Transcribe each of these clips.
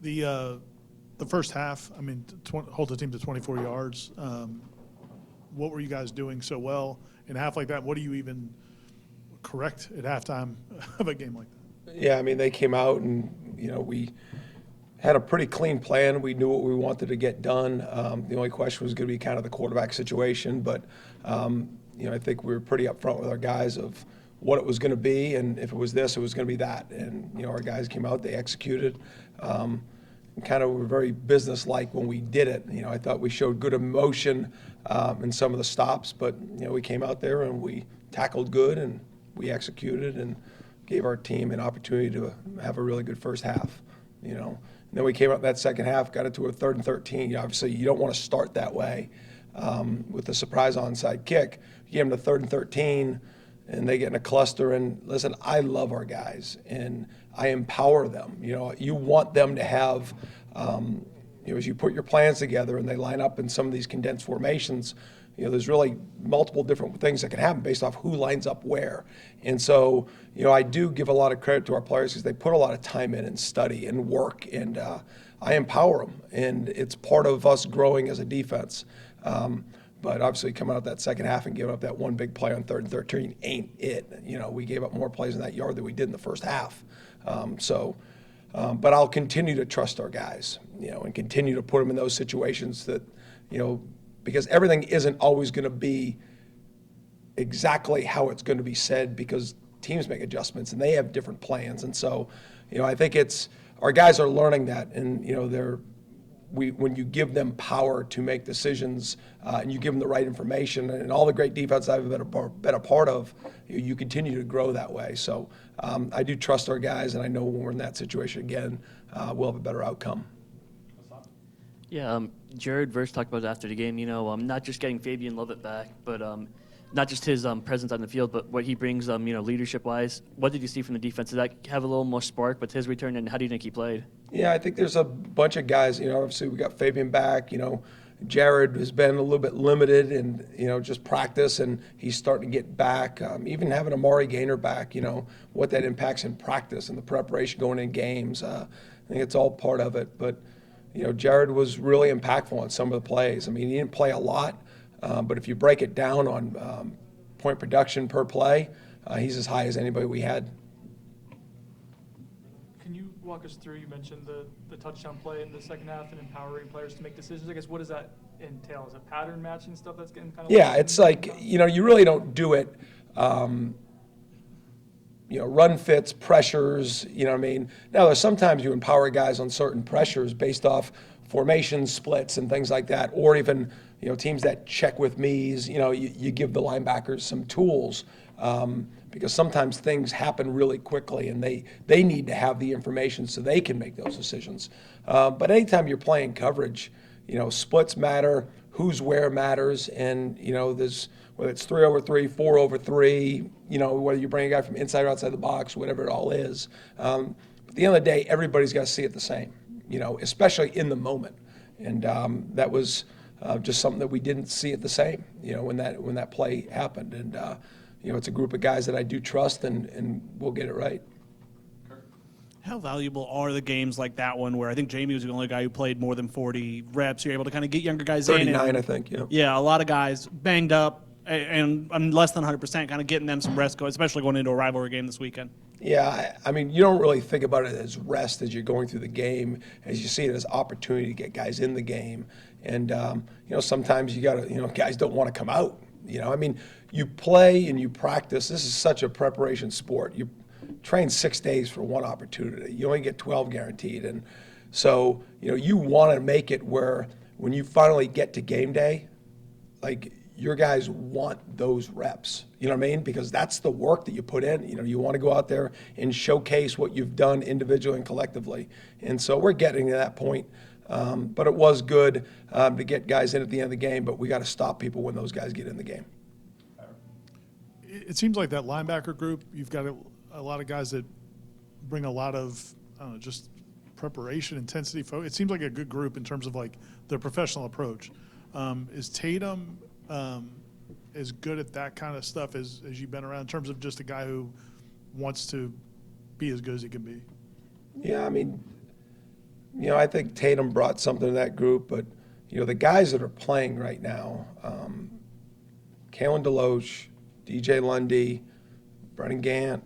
The first half, I mean, hold the team to 24 yards. What were you guys doing so well in a half like that? What do you even correct at halftime of a game like that? Yeah, I mean, they came out and, we had a pretty clean plan. We knew what we wanted to get done. The only question was going to be kind of the quarterback situation. But, I think we were pretty upfront with our guys of what it was going to be. And if it was this, it was going to be that. And, our guys came out, they executed. Kind of were very business-like when we did it. I thought we showed good emotion in some of the stops. But, we came out there and we tackled good and we executed and gave our team an opportunity to have a really good first half, And then we came out that second half, got it to a 3rd and 13. Obviously, you don't want to start that way with a surprise onside kick. You give them the 3rd and 13, and they get in a cluster. And listen, I love our guys, and I empower them. You want them to have, as you put your plans together and they line up in some of these condensed formations, there's really multiple different things that can happen based off who lines up where. And so, I do give a lot of credit to our players because they put a lot of time in and study and work, and I empower them. And it's part of us growing as a defense. But obviously coming out that second half and giving up that one big play on 3rd and 13 ain't it. We gave up more plays in that yard than we did in the first half. But I'll continue to trust our guys, and continue to put them in those situations that, because everything isn't always going to be exactly how it's going to be said because teams make adjustments and they have different plans. And so, I think our guys are learning that, and, when you give them power to make decisions and you give them the right information and all the great defense I've been a part of, you continue to grow that way. So I do trust our guys, and I know when we're in that situation again, we'll have a better outcome. Yeah, Jared Verse talked about it after the game, not just getting Fabian Lovett back, but not just his presence on the field, but what he brings, leadership-wise. What did you see from the defense? Did that have a little more spark with his return, and how do you think he played? Yeah, I think there's a bunch of guys. Obviously we got Fabian back. Jared has been a little bit limited in, just practice, and he's starting to get back. Even having Amari Gaynor back, what that impacts in practice and the preparation going in games. I think it's all part of it. But, Jared was really impactful on some of the plays. I mean, he didn't play a lot, but if you break it down on point production per play, he's as high as anybody we had. Can you walk us through, you mentioned the touchdown play in the second half and empowering players to make decisions. I guess, what does that entail? Is it pattern matching stuff that's getting kind of... Yeah, it's like, you really don't do it, run fits, pressures, what I mean? Now, there's sometimes you empower guys on certain pressures based off formations, splits, and things like that, or even, teams that check with me's, you give the linebackers some tools. Because sometimes things happen really quickly and they need to have the information so they can make those decisions. But anytime you're playing coverage, splits matter, who's where matters, and, there's, whether it's 3 over 3, 4 over 3, whether you bring a guy from inside or outside the box, whatever it all is. But at the end of the day, everybody's got to see it the same, especially in the moment. And that was just something that we didn't see it the same, when that play happened. And, it's a group of guys that I do trust, and we'll get it right. How valuable are the games like that one where I think Jamie was the only guy who played more than 40 reps? You're able to kind of get younger guys 39, in. 39, I think, yeah. Yeah, a lot of guys banged up and less than 100%, kind of getting them some rest, especially going into a rivalry game this weekend. Yeah, I mean, you don't really think about it as rest as you're going through the game, as you see it as opportunity to get guys in the game. And, sometimes you got to, guys don't want to come out. I mean, you play and you practice. This is such a preparation sport. You train 6 days for one opportunity. You only get 12 guaranteed. And so, you want to make it where when you finally get to game day, like, your guys want those reps. You know what I mean? Because that's the work that you put in. You want to go out there and showcase what you've done individually and collectively. And so we're getting to that point. But it was good to get guys in at the end of the game, but we got to stop people when those guys get in the game. It seems like that linebacker group, you've got a lot of guys that bring a lot of, just preparation, intensity. It seems like a good group in terms of like their professional approach. Is Tatum as good at that kind of stuff as you've been around in terms of just a guy who wants to be as good as he can be? Yeah, I mean, I think Tatum brought something to that group, but, the guys that are playing right now, Kalen DeLoach, DJ Lundy, Brennan Gant,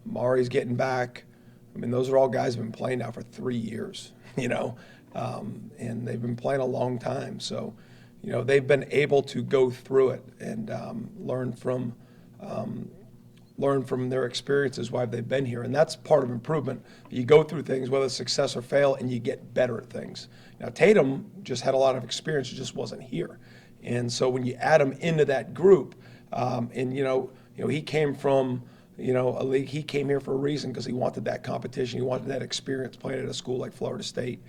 Mari's getting back. I mean, those are all guys who've been playing now for 3 years, and they've been playing a long time. So, they've been able to go through it and learn from their experiences while they've been here. And that's part of improvement. You go through things, whether it's success or fail, and you get better at things. Now, Tatum just had a lot of experience, he just wasn't here. And so when you add him into that group, and, he came from, a league, he came here for a reason because he wanted that competition. He wanted that experience playing at a school like Florida State.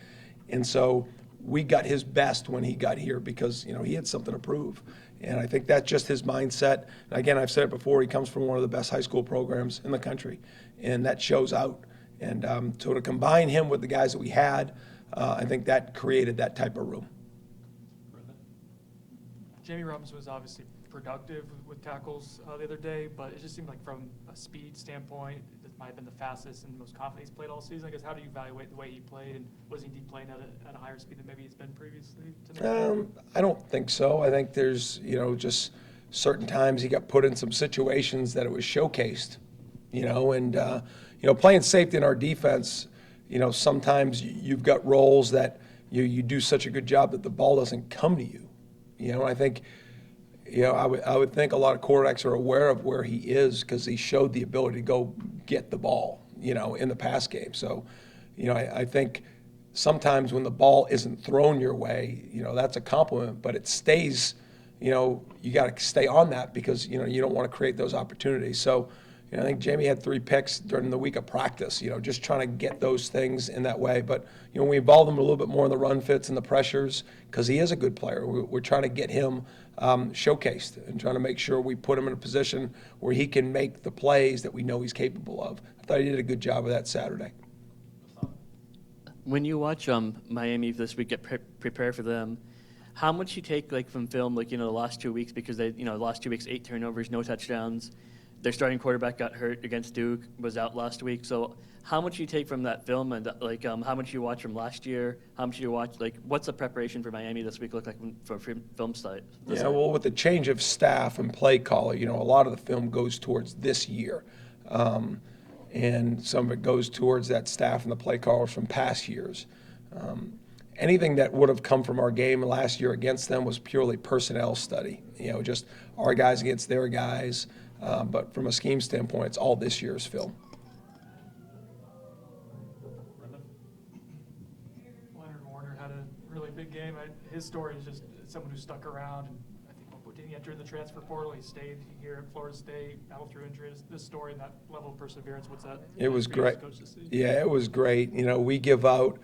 And so we got his best when he got here because, he had something to prove. And I think that's just his mindset. And again, I've said it before, he comes from one of the best high school programs in the country, and that shows out. And so to combine him with the guys that we had, I think that created that type of room. Jamie Robinson was obviously productive with tackles the other day, but it just seemed like from a speed standpoint, it might have been the fastest and most confident he's played all season. I guess, how do you evaluate the way he played, and was he indeed playing at a higher speed than maybe he's been previously? I don't think so. I think there's, just certain times he got put in some situations that it was showcased, and, playing safety in our defense, sometimes you've got roles that you do such a good job that the ball doesn't come to you. I think, I would think a lot of quarterbacks are aware of where he is because he showed the ability to go get the ball, in the pass game. So, I think sometimes when the ball isn't thrown your way, that's a compliment, but it stays, you got to stay on that because, you don't want to create those opportunities. So, I think Jamie had 3 picks during the week of practice, just trying to get those things in that way. But, we involve him a little bit more in the run fits and the pressures because he is a good player. We're trying to get him showcased and trying to make sure we put him in a position where he can make the plays that we know he's capable of. I thought he did a good job of that Saturday. When you watch Miami this week, prepare for them, how much you take from film, the last 2 weeks, because they, the last 2 weeks, 8 turnovers, no touchdowns. Their starting quarterback got hurt against Duke, was out last week. So how much you take from that film, and how much you watch from last year? How much you watch? What's the preparation for Miami this week look like from film side? Yeah, well, with the change of staff and play caller, a lot of the film goes towards this year, and some of it goes towards that staff and the play callers from past years. Anything that would have come from our game last year against them was purely personnel study. Just our guys against their guys. But from a scheme standpoint, it's all this year's film. Leonard Warner had a really big game. His story is just someone who stuck around. And I think didn't he enter the transfer portal? He stayed here at Florida State, battled through injuries. This story and that level of perseverance, what's that? It was great. See? Yeah, it was great. We give out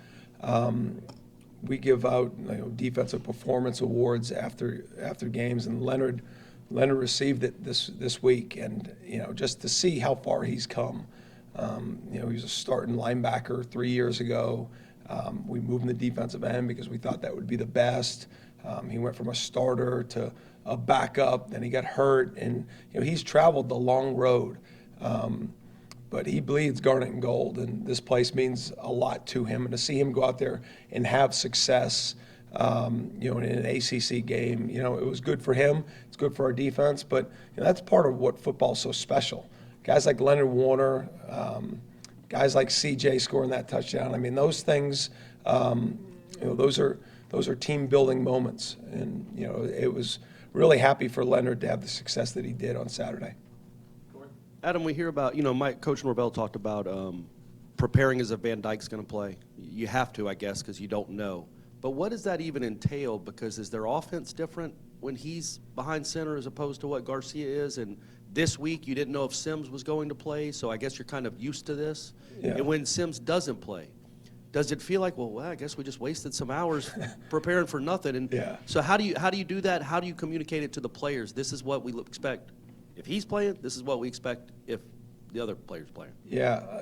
defensive performance awards after games, and Leonard received it this week, and just to see how far he's come. He was a starting linebacker 3 years ago. We moved him to defensive end because we thought that would be the best. He went from a starter to a backup, then he got hurt, and he's traveled the long road. But he bleeds garnet and gold, and this place means a lot to him. And to see him go out there and have success, in an ACC game, it was good for him. It's good for our defense, but that's part of what football's so special. Guys like Leonard Warner, guys like CJ scoring that touchdown. I mean, those things, those are team building moments, and it was really happy for Leonard to have the success that he did on Saturday. Adam, we hear about, Coach Norvell talked about preparing as if Van Dyke's going to play. You have to, I guess, because you don't know. But what does that even entail? Because is their offense different when he's behind center as opposed to what Garcia is? And this week you didn't know if Sims was going to play, so I guess you're kind of used to this. Yeah. And when Sims doesn't play, does it feel like, well, I guess we just wasted some hours preparing for nothing? And Yeah. so how do you do that? How do you communicate it to the players? This is what we expect. If he's playing, this is what we expect if the other player's playing. Yeah,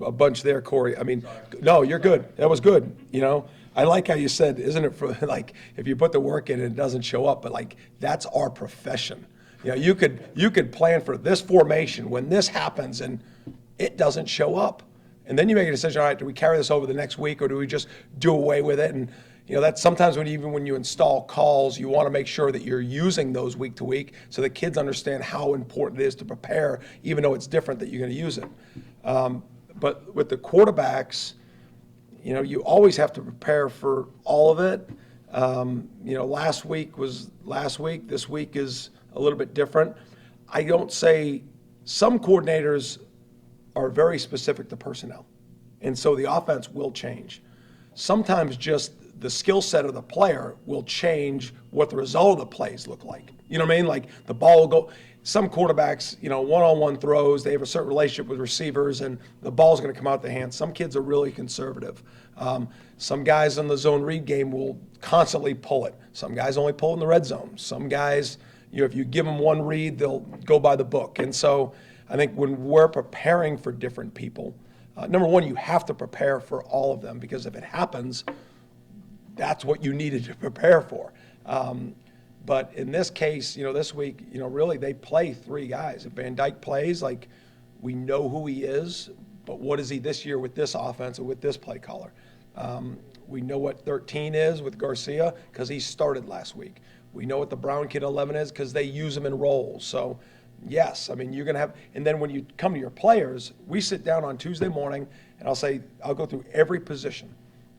a bunch there, Corey. I mean, no, you're good. That was good. I like how you said, isn't it for if you put the work in and it doesn't show up, but that's our profession. You could plan for this formation when this happens and it doesn't show up. And then you make a decision, all right, do we carry this over the next week or do we just do away with it? And that's sometimes even when you install calls, you want to make sure that you're using those week to week so that kids understand how important it is to prepare, even though it's different that you're going to use it. But with the quarterbacks, you always have to prepare for all of it. Last week was last week. This week is a little bit different. I don't say some coordinators are very specific to personnel, and so the offense will change. Sometimes just the skill set of the player will change what the result of the plays look like. You know what I mean? Like the ball will go. Some quarterbacks, one-on-one throws, they have a certain relationship with receivers, and the ball's going to come out the hand. Some kids are really conservative. Some guys in the zone read game will constantly pull it. Some guys only pull in the red zone. Some guys, if you give them one read, they'll go by the book. And so I think when we're preparing for different people, number one, you have to prepare for all of them, because if it happens, that's what you needed to prepare for. But in this case, this week, really they play three guys. If Van Dyke plays, we know who he is, but what is he this year with this offense and with this play caller? We know what 13 is with Garcia because he started last week. We know what the Brown kid 11 is because they use him in roles. So, yes, you're going to have – and then when you come to your players, we sit down on Tuesday morning, and I'll go through every position.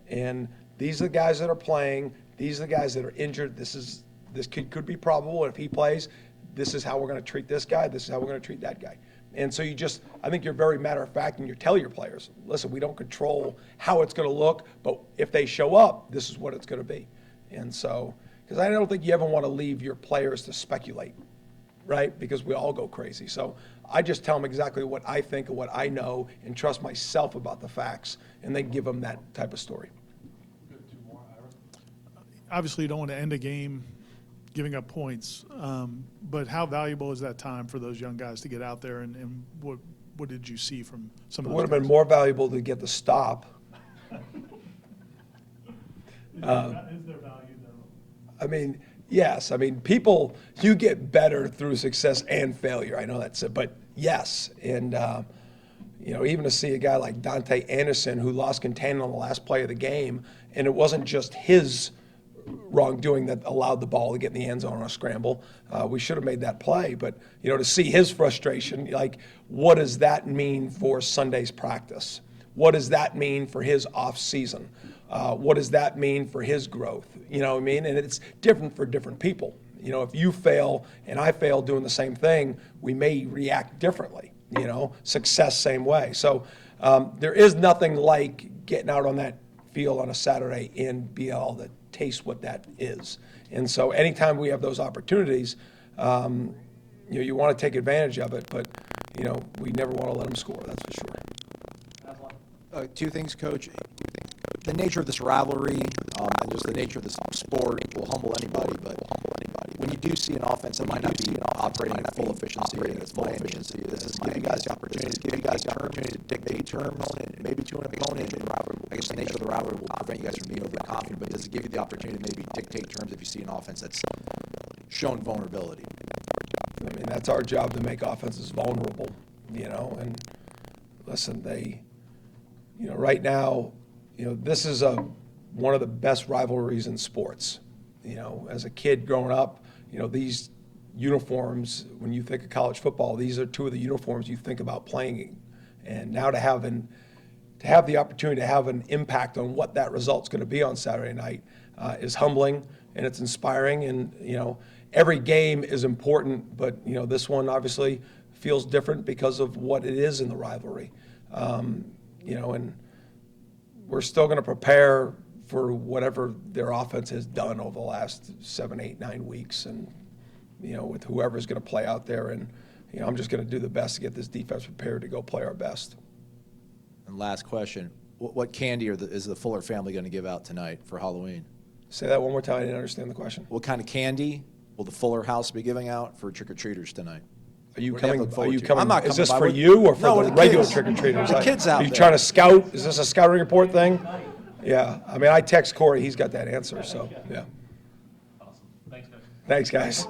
And these are the guys that are playing. These are the guys that are injured. This kid could be probable. If he plays, this is how we're going to treat this guy. This is how we're going to treat that guy. And so I think you're very matter of fact, and you tell your players, listen, we don't control how it's going to look, but if they show up, this is what it's going to be. And so, because I don't think you ever want to leave your players to speculate, right? Because we all go crazy. So I just tell them exactly what I think and what I know and trust myself about the facts, and then give them that type of story. Obviously, you don't want to end a game giving up points, but how valuable is that time for those young guys to get out there, and what did you see from some of It those would have been guys? more valuable to get the stop. Is there value, though? Yes. People, you get better through success and failure. I know that's it, but yes. And, even to see a guy like Dante Anderson who lost containment on the last play of the game, and it wasn't just his wrongdoing that allowed the ball to get in the end zone on a scramble. We should have made that play. But, to see his frustration, what does that mean for Sunday's practice? What does that mean for his off season? What does that mean for his growth? You know what I mean? And it's different for different people. If you fail and I fail doing the same thing, we may react differently. Success same way. So there is nothing like getting out on that field on a Saturday and be able to taste what that is. And so anytime we have those opportunities, you want to take advantage of it, but we never want to let them score, that's for sure. Two things, Coach. The nature of this rivalry and just the nature of this sport will humble anybody, but when you do see an offense that might not be operating at full efficiency, this is give you guys the opportunity to dictate terms, maybe to an opponent. I guess the nature of the rivalry will prevent you guys from being overconfident, but does it give you the opportunity to maybe dictate terms if you see an offense that's shown vulnerability? That's our job, to make offenses vulnerable, and listen, right now, this is one of the best rivalries in sports. As a kid growing up, these uniforms, when you think of college football, these are two of the uniforms you think about playing in. And now to have the opportunity to have an impact on what that result's going to be on Saturday night is humbling, and it's inspiring. And, every game is important, but, this one obviously feels different because of what it is in the rivalry. And we're still going to prepare for whatever their offense has done over the last 7, 8, 9 weeks, and with whoever's going to play out there. And I'm just going to do the best to get this defense prepared to go play our best. And last question, what candy is the Fuller family going to give out tonight for Halloween? Say that one more time. I didn't understand the question. What kind of candy will the Fuller house be giving out for trick-or-treaters tonight? Are you We're gonna coming? look forward Are you to it. coming? I'm not Is coming this by. for We're- you or for No, the the regular kids. trick-or-treaters? The kids out Are you there. trying to scout? Is this a scouting report thing? Yeah. I text Corey. He's got that answer. So, yeah. Awesome. Thanks, Coach. Thanks, guys.